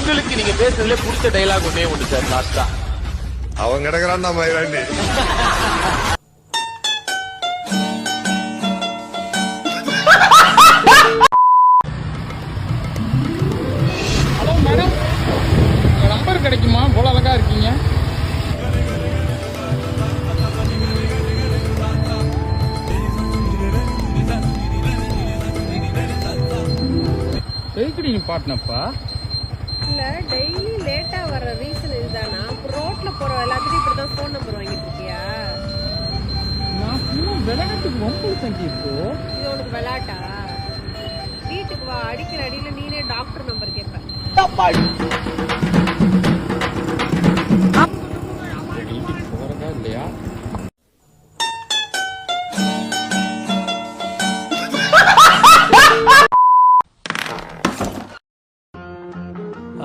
உங்களுக்கு நீங்க பேசுறதுல புடிச்ச டைலாக் ஒண்ணு சார் லாஸ்டா. அவன் கிடக்குறான் தான் மயிலாண்டி. ஹலோ மேடம், நம்பர் கிடைக்குமா? போல அழகா இருக்கீங்க. எதுக்கு நீங்க பாட்டினப்பா? இல்ல டெய்லி லேட்டா வர ரீசன் இதுதானா? ரோட்ல போற எல்லாத்துக்கும் இப்படிதான் போன் நம்பர் வாங்கிட்டு இருக்கியா? நான் சும்மா விளையாட்டுக்கு ரொம்ப தங்கி இப்போ. இது உனக்கு விளையாட்டா? வீட்டுக்கு வா, அடிக்கிற அடியில நீனே டாக்டர் நம்பர் கேட்ப. வீட்டுக்கு போறதா இல்லையா?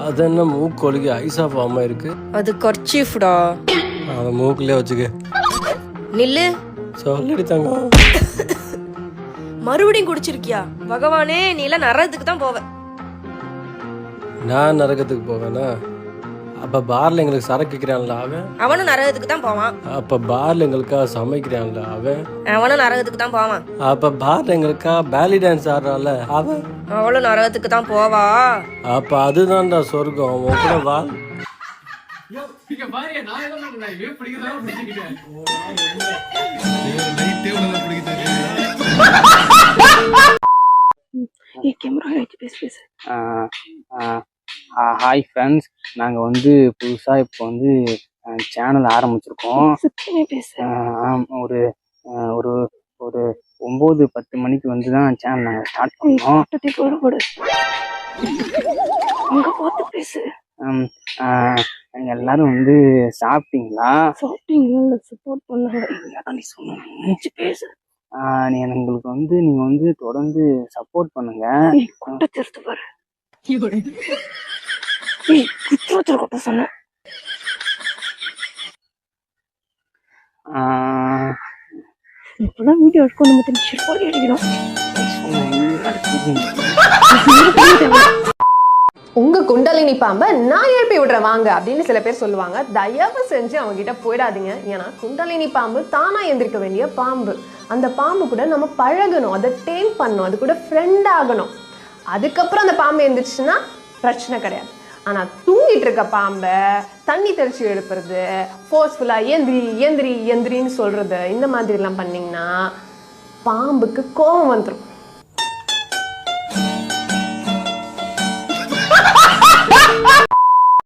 அது என்ன மூக்கொலிக்கு ஐஸா ஃபார்மா இருக்கு? அது கர்ச்சீஃப்டா. அதை மூக்குலயே வச்சுக்க. நில்லு. சொல்லடி தங்கம். மறுபடியும் குடிச்சிருக்கியா? பகவானே, நீ எல்லாம் நரகத்துக்கு தான் போவ. நான் நரகத்துக்கு போவேனா? அப்ப பார்ல எங்களுக்கு சரக்கு வைக்கிறான்ல அவன். அவனும் நரகத்துக்கு தான் போவான். அப்ப பார்ல எங்களுக்காக சமைக்கிறான்ல அவன். அவனும் நரகத்துக்கு தான் போவான். அப்ப பார்ல எங்களுக்காக பேலி டான்ஸ் ஆடுறான்ல அவன். அவளும் நரகத்துக்கு தான் போவா. அப்ப அதுதான்டா சொர்க்கம். உன் கூட வா. ஹாய் ஃப்ரெண்ட்ஸ், நாங்கள் வந்து புதுசாக இப்போ வந்து சேனல் ஆரம்பிச்சிருக்கோம். ஒரு ஒரு ஒரு 9-10 மணிக்கு வந்து தான் சேனல் நாங்கள் ஸ்டார்ட் பண்ணோம். எல்லாரும் வந்து சாப்பிட்டீங்களா? சப்போர்ட் பண்ணாங்க. நீ சொன்ன பேசு. எங்களுக்கு வந்து நீங்க வந்து தொடர்ந்து சப்போர்ட் பண்ணுங்க. இப்பதான் வீடியோ எடுக்கணும். உங்க குண்டலினி பாம்பை நான் எழுப்பி விடுறேன் வாங்க அப்படின்னு சில பேர் சொல்லுவாங்க. தயவு செஞ்சு அவங்க கிட்ட போயிடாதீங்க. ஏன்னா குண்டலினி பாம்பு தானா எந்திரிக்க வேண்டிய பாம்பு. அந்த பாம்பு கூட நம்ம பழகணும், அதை டேம் பண்ணணும், அது கூட ஃப்ரெண்ட் ஆகணும். அதுக்கப்புறம் அந்த பாம்பு எழுந்திரிச்சுன்னா பிரச்சனை கிடையாது. ஆனா தூங்கிட்டு இருக்க பாம்பை தண்ணி தெளிச்சு எழுப்புறது, ஃபோர்ஸ்ஃபுல்லா எந்திரி எந்திரி எந்திரின்னு சொல்றது, இந்த மாதிரி எல்லாம் பண்ணீங்கன்னா பாம்புக்கு கோபம் வந்துடும்.